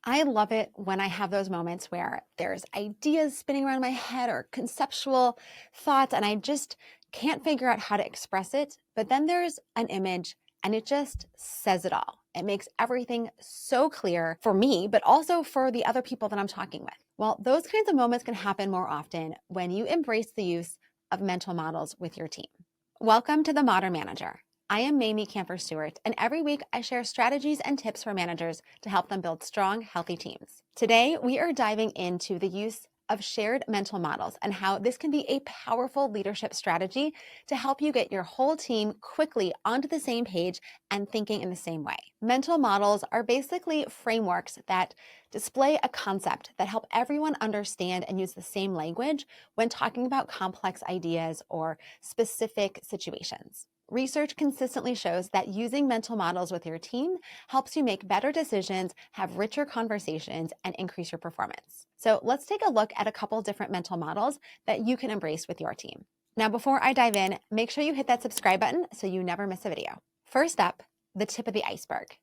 I love it when I have those moments where there's ideas spinning around my head or conceptual thoughts, and I just can't figure out how to express it. But then there's an image and it just says it all. It makes everything so clear for me, but also for the other people that I'm talking with. Well, those kinds of moments can happen more often when you embrace the use of mental models with your team. Welcome to the Modern Manager. I am Mamie Camper Stewart, and every week I share strategies and tips for managers to help them build strong, healthy teams. Today, we are diving into the use of shared mental models and how this can be a powerful leadership strategy to help you get your whole team quickly onto the same page and thinking in the same way. Mental models are basically frameworks that display a concept that help everyone understand and use the same language when talking about complex ideas or specific situations. Research consistently shows that using mental models with your team helps you make better decisions, have richer conversations, and increase your performance. So let's take a look at a couple different mental models that you can embrace with your team. Now, before I dive in, make sure you hit that subscribe button so you never miss a video. First up, the tip of the iceberg.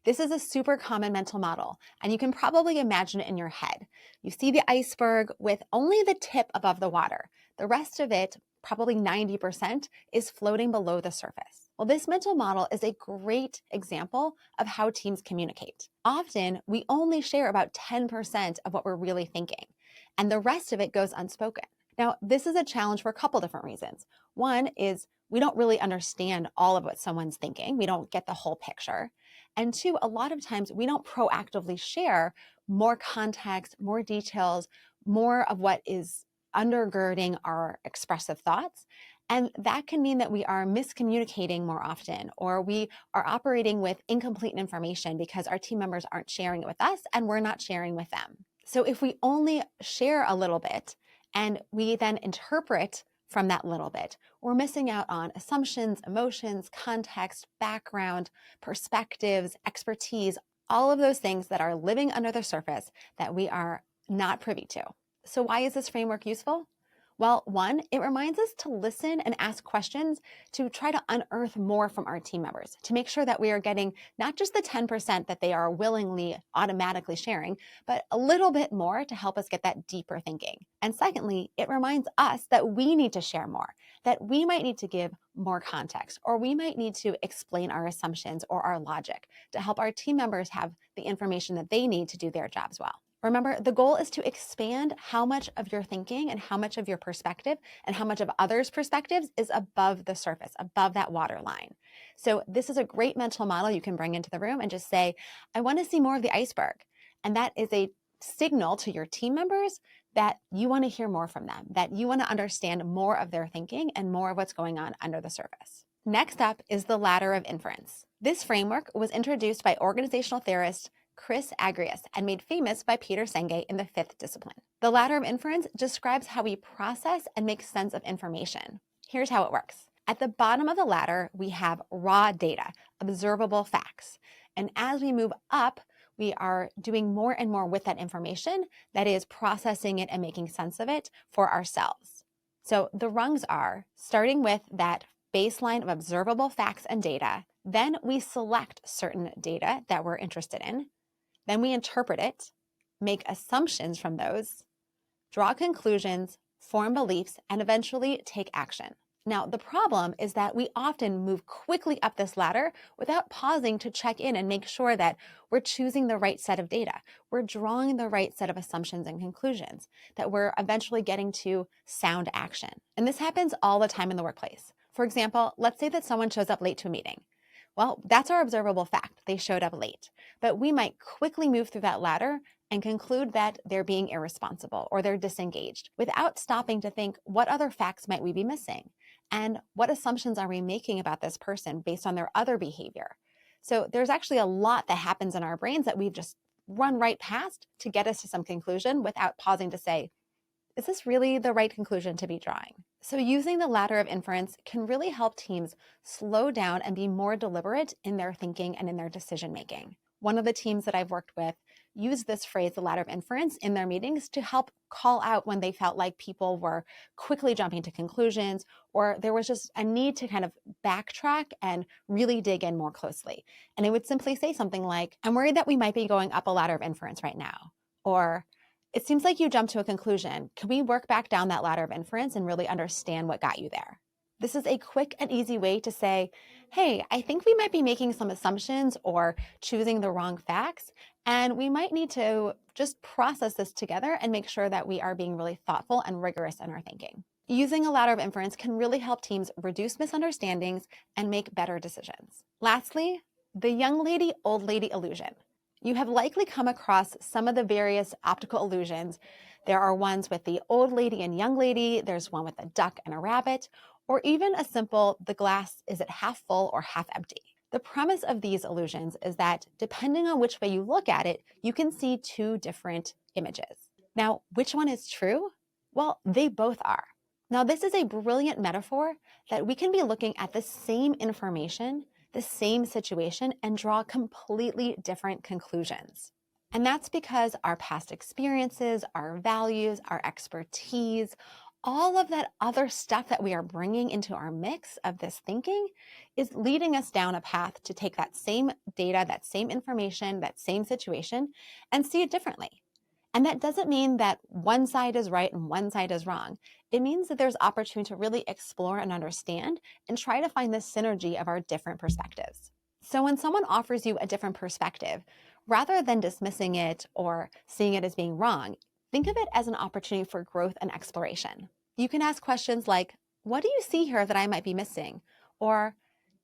This is a super common mental model, and you can probably imagine it in your head. You see the iceberg with only the tip above the water. The rest of it, probably 90%, is floating below the surface. Well, this mental model is a great example of how teams communicate. Often, we only share about 10% of what we're really thinking, and the rest of it goes unspoken. Now, this is a challenge for a couple different reasons. One is we don't really understand all of what someone's thinking. We don't get the whole picture. And two, a lot of times we don't proactively share more context, more details, more of what is undergirding our expressive thoughts. And that can mean that we are miscommunicating more often, or we are operating with incomplete information because our team members aren't sharing it with us and we're not sharing with them. So if we only share a little bit and we then interpret from that little bit, we're missing out on assumptions, emotions, context, background, perspectives, expertise, all of those things that are living under the surface that we are not privy to. So why is this framework useful? Well, one, it reminds us to listen and ask questions to try to unearth more from our team members, to make sure that we are getting not just the 10% that they are willingly automatically sharing, but a little bit more to help us get that deeper thinking. And secondly, it reminds us that we need to share more, that we might need to give more context, or we might need to explain our assumptions or our logic to help our team members have the information that they need to do their jobs well. Remember, the goal is to expand how much of your thinking and how much of your perspective and how much of others' perspectives is above the surface, above that water line. So this is a great mental model you can bring into the room and just say, I want to see more of the iceberg. And that is a signal to your team members that you want to hear more from them, that you want to understand more of their thinking and more of what's going on under the surface. Next up is the Ladder of Inference. This framework was introduced by organizational theorist Chris Agrias and made famous by Peter Senge in the fifth discipline. The Ladder of Inference describes how we process and make sense of information. Here's how it works. At the bottom of the ladder, we have raw data, observable facts. And as we move up, we are doing more and more with that information, that is processing it and making sense of it for ourselves. So the rungs are starting with that baseline of observable facts and data. Then we select certain data that we're interested in. Then we interpret it, make assumptions from those, draw conclusions, form beliefs, and eventually take action. Now, the problem is that we often move quickly up this ladder without pausing to check in and make sure that we're choosing the right set of data, we're drawing the right set of assumptions and conclusions, that we're eventually getting to sound action. And this happens all the time in the workplace. For example, let's say that someone shows up late to a meeting. Well, that's our observable fact. They showed up late. But we might quickly move through that ladder and conclude that they're being irresponsible or they're disengaged without stopping to think, what other facts might we be missing? And what assumptions are we making about this person based on their other behavior? So there's actually a lot that happens in our brains that we've just run right past to get us to some conclusion without pausing to say, is this really the right conclusion to be drawing? So using the ladder of inference can really help teams slow down and be more deliberate in their thinking and in their decision making. One of the teams that I've worked with use this phrase, the ladder of inference, in their meetings to help call out when they felt like people were quickly jumping to conclusions, or there was just a need to kind of backtrack and really dig in more closely. And it would simply say something like, I'm worried that we might be going up a ladder of inference right now. Or, it seems like you jumped to a conclusion. Can we work back down that ladder of inference and really understand what got you there? This is a quick and easy way to say, hey, I think we might be making some assumptions or choosing the wrong facts, and we might need to just process this together and make sure that we are being really thoughtful and rigorous in our thinking. Using a ladder of inference can really help teams reduce misunderstandings and make better decisions. Lastly, the young lady, old lady illusion. You have likely come across some of the various optical illusions. There are ones with the old lady and young lady, there's one with a duck and a rabbit, or even a simple, the glass, is it half full or half empty? The premise of these illusions is that depending on which way you look at it, you can see two different images. Now, which one is true? Well, they both are. Now, this is a brilliant metaphor that we can be looking at the same information, the same situation, and draw completely different conclusions. And that's because our past experiences, our values, our expertise, all of that other stuff that we are bringing into our mix of this thinking is leading us down a path to take that same data, that same information, that same situation, and see it differently. And that doesn't mean that one side is right and one side is wrong. It means that there's opportunity to really explore and understand and try to find the synergy of our different perspectives. So when someone offers you a different perspective, rather than dismissing it or seeing it as being wrong, think of it as an opportunity for growth and exploration. You can ask questions like, what do you see here that I might be missing? Or,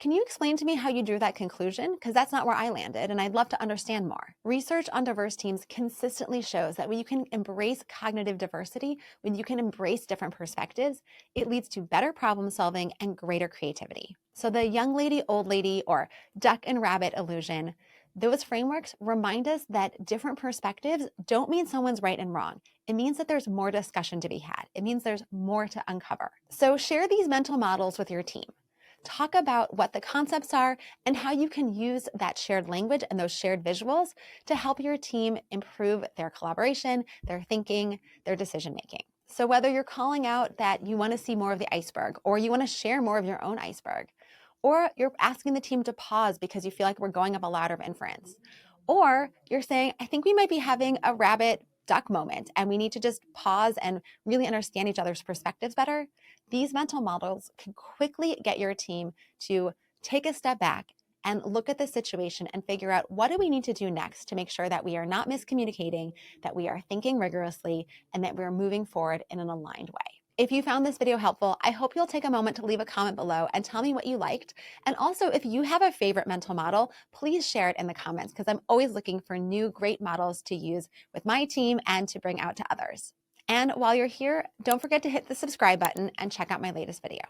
can you explain to me how you drew that conclusion? Because that's not where I landed, and I'd love to understand more. Research on diverse teams consistently shows that when you can embrace cognitive diversity, when you can embrace different perspectives, it leads to better problem solving and greater creativity. So the young lady, old lady, or duck and rabbit illusion, those frameworks remind us that different perspectives don't mean someone's right and wrong. It means that there's more discussion to be had. It means there's more to uncover. So share these mental models with your team. Talk about what the concepts are and how you can use that shared language and those shared visuals to help your team improve their collaboration, their thinking, their decision-making. So whether you're calling out that you want to see more of the iceberg, or you want to share more of your own iceberg, or you're asking the team to pause because you feel like we're going up a ladder of inference, or you're saying, I think we might be having a rabbit duck moment and we need to just pause and really understand each other's perspectives better, these mental models can quickly get your team to take a step back and look at the situation and figure out, what do we need to do next to make sure that we are not miscommunicating, that we are thinking rigorously, and that we're moving forward in an aligned way. If you found this video helpful, I hope you'll take a moment to leave a comment below and tell me what you liked. And also, if you have a favorite mental model, please share it in the comments, because I'm always looking for new great models to use with my team and to bring out to others. And while you're here, don't forget to hit the subscribe button and check out my latest video.